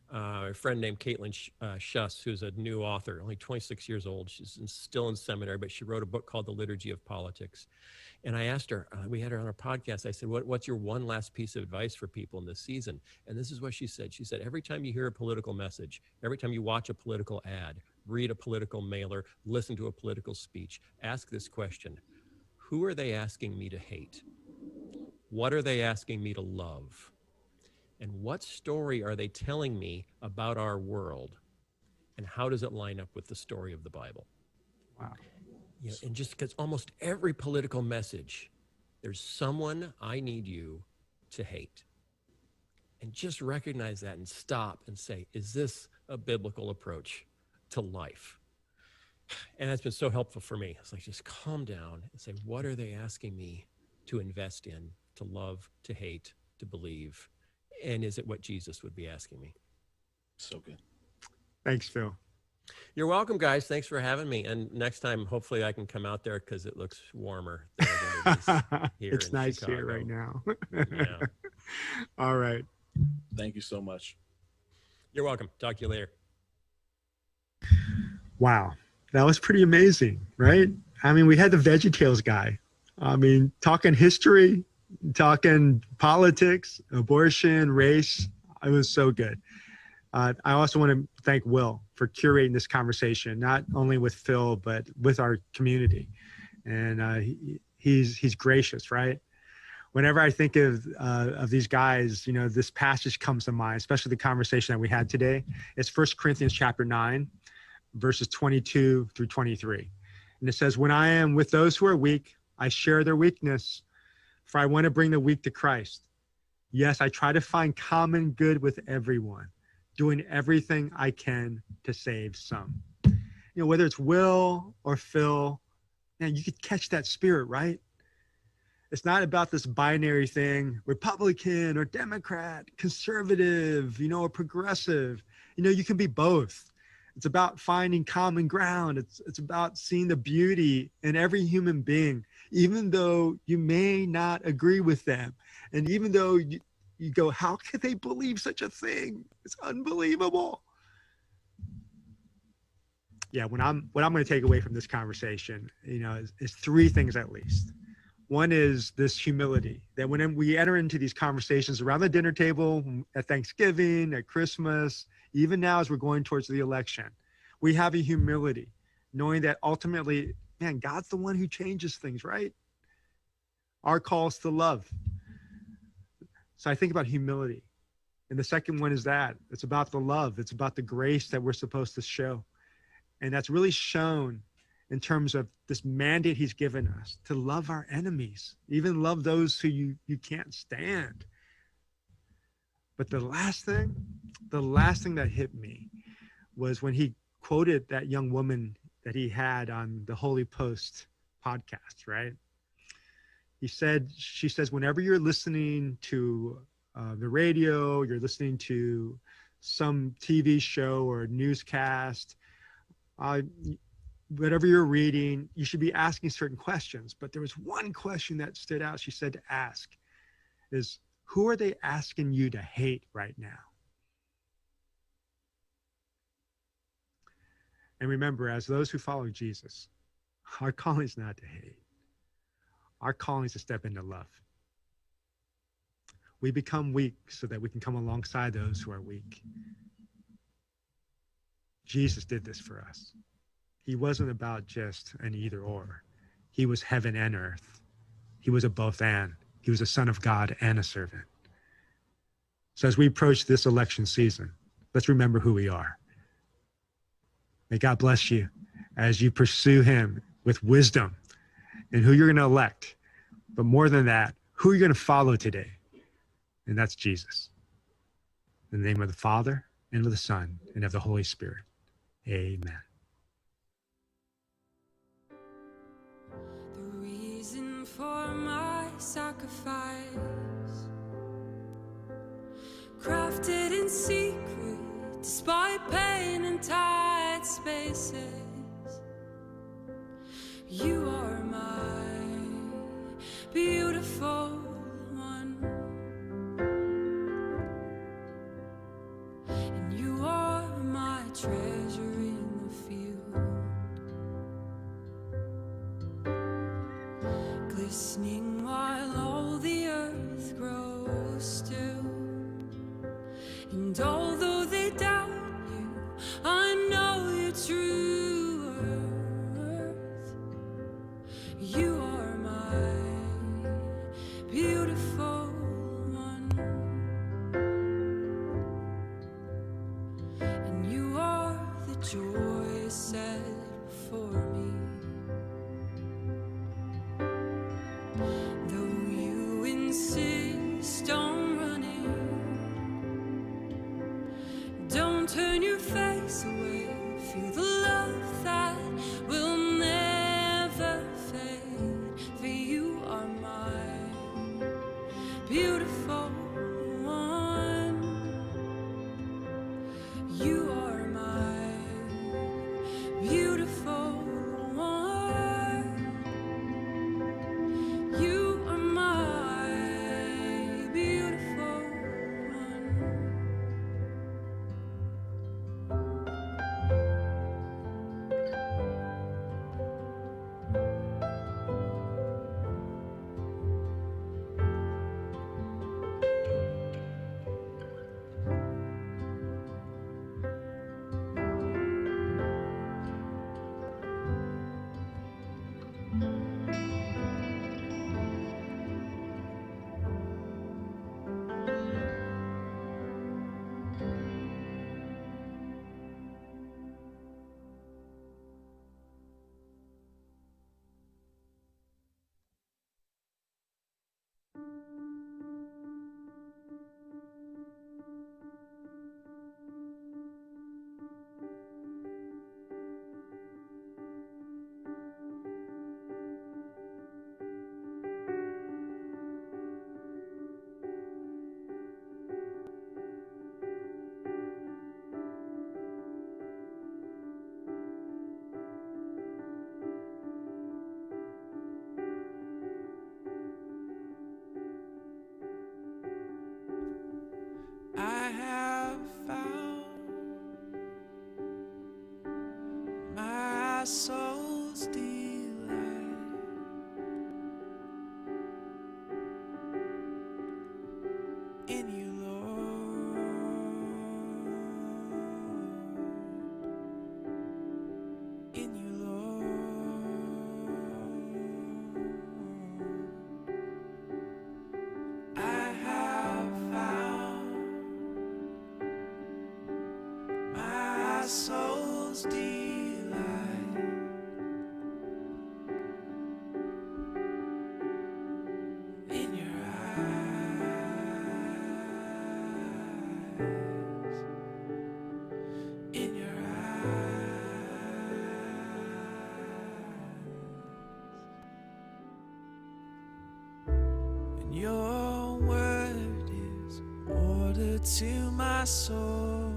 A friend named Caitlin Schuss, who's a new author, only 26 years old. She's still in seminary, but she wrote a book called The Liturgy of Politics. And I asked her, we had her on our podcast, I said, what's your one last piece of advice for people in this season? And this is what she said. She said, every time you hear a political message, every time you watch a political ad, read a political mailer, listen to a political speech, ask this question: who are they asking me to hate? What are they asking me to love? And what story are they telling me about our world? And how does it line up with the story of the Bible? Wow. You know, and just because almost every political message, there's someone I need you to hate. And just recognize that and stop and say, is this a biblical approach to life? And that's been so helpful for me. It's like, just calm down and say, what are they asking me to invest in, to love, to hate, to believe? And is it what Jesus would be asking me? So good. Thanks, Phil. You're welcome, guys. Thanks for having me. And next time, hopefully I can come out there because it looks warmer than it is here It's in nice Chicago. here right now. Yeah. All right. Thank you so much. You're welcome. Talk to you later. Wow. That was pretty amazing, right? I mean, we had the VeggieTales guy. I mean, talking history, talking politics, abortion, race. It was so good. I also want to thank Will for curating this conversation, not only with Phil, but with our community. And he's gracious, right? Whenever I think of these guys, you know, this passage comes to mind, especially the conversation that we had today. It's 1 Corinthians chapter 9, verses 22 through 23. And it says, when I am with those who are weak, I share their weakness, for I want to bring the weak to Christ. Yes, I try to find common good with everyone, doing everything I can to save some. You know, whether it's Will or Phil, man, you could catch that spirit, right? It's not about this binary thing, Republican or Democrat, conservative, you know, or progressive. You know, you can be both. It's about finding common ground. It's about seeing the beauty in every human being, even though you may not agree with them. And even though you go, how could they believe such a thing? It's unbelievable. Yeah, what I'm going to take away from this conversation, you know, is three things at least. One is this humility, that when we enter into these conversations around the dinner table, at Thanksgiving, at Christmas, even now as we're going towards the election, we have a humility, knowing that ultimately, man, God's the one who changes things, right? Our call is to love. So I think about humility. And the second one is that it's about the love. It's about the grace that we're supposed to show. And that's really shown in terms of this mandate he's given us to love our enemies, even love those who you can't stand. But the last thing that hit me was when he quoted that young woman that he had on the Holy Post podcast, right? She says, whenever you're listening to the radio, you're listening to some TV show or newscast, whatever you're reading, you should be asking certain questions. But there was one question that stood out. She said to ask is, Who are they asking you to hate right now? And remember, as those who follow Jesus, our calling is not to hate. Our calling is to step into love. We become weak so that we can come alongside those who are weak. Jesus did this for us. He wasn't about just an either or. He was heaven and earth. He was a both and. He was a son of God and a servant. So as we approach this election season, let's remember who we are. May God bless you as you pursue him with wisdom and who you're going to elect. But more than that, who you're going to follow today. And that's Jesus. In the name of the Father, and of the Son, and of the Holy Spirit. Amen. The reason for my sacrifice, crafted in secret, despite pain and tight spaces. You are my beautiful one, and you are my treasure in the field, glistening while all the earth grows still. And although they doubt you, I know your true worth. You are my beautiful one, and you are the joy set before me. Though you insist on running, don't turn your face away. Feel the love that will never fade. For you are my beautiful one. You are my beautiful one. You are my beautiful one. I have found my soul's delight in you, Lord. In you, Lord. I have found my soul's delight in your eyes, in your eyes. And your word is order to my soul.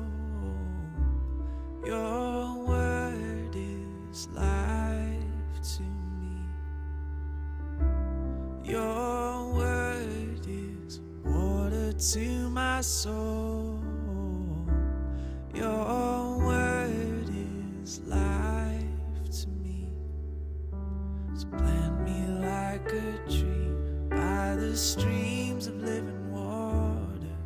Your word is life to me. Your word is water to my soul. Your word is life to me. So plant me like a tree by the streams of living water.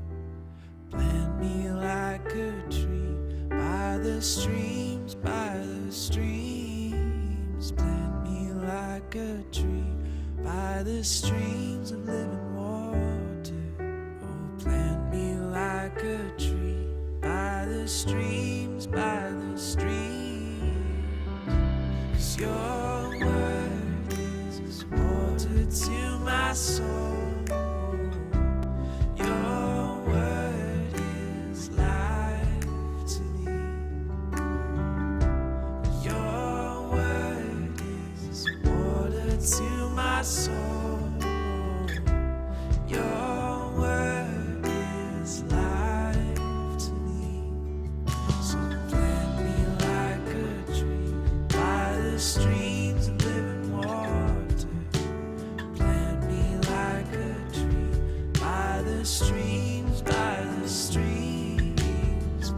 Plant me like a tree by the streams, by the streams. Plant me like a tree by the streams of living water. Oh, plant me like a tree by the streams, by the streams. 'Cause your word is water to my soul. Your word is life to me. Your word is water to my soul. Your word is life to me. So plant me like a tree by the streams of living water. Plant me like a tree by the streams, by the streams.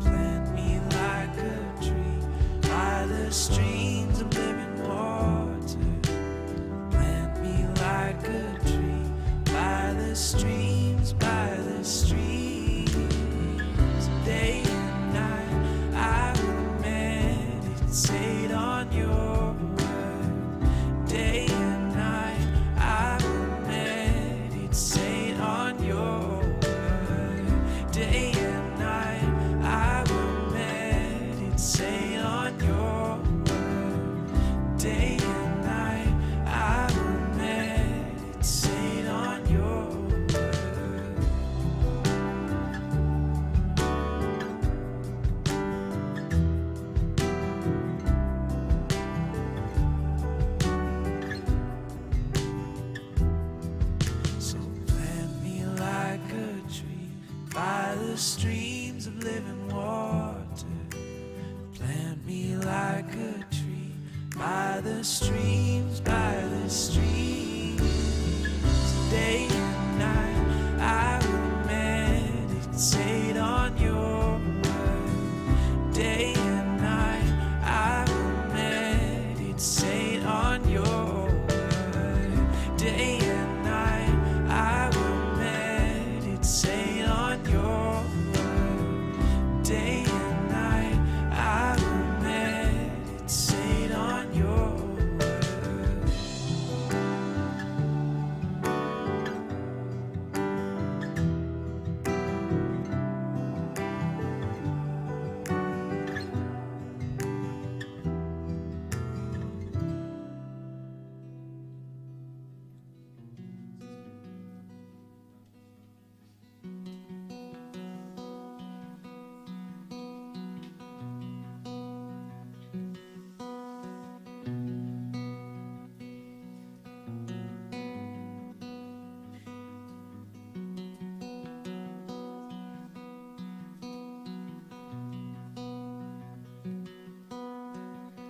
Plant me like a tree by the streams of living water. Plant me like a tree by the streams, by the streams. Day and night I will meditate on your word. Day and night I will meditate on your word. Day and night I will meditate on your word. Day and night I will meditate on your word. So plant me like a tree by the streams of living water. Plant me like a tree by the streams, by the streams. Day and night I will meditate on your word. Day and night I will meditate on your word. Day and night I will meditate on your word. Day and night I will meditate on your word.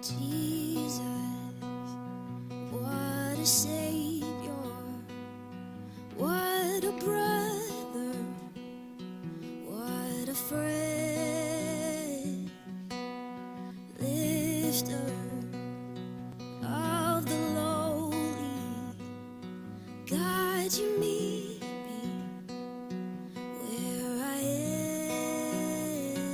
Jesus, what a Savior.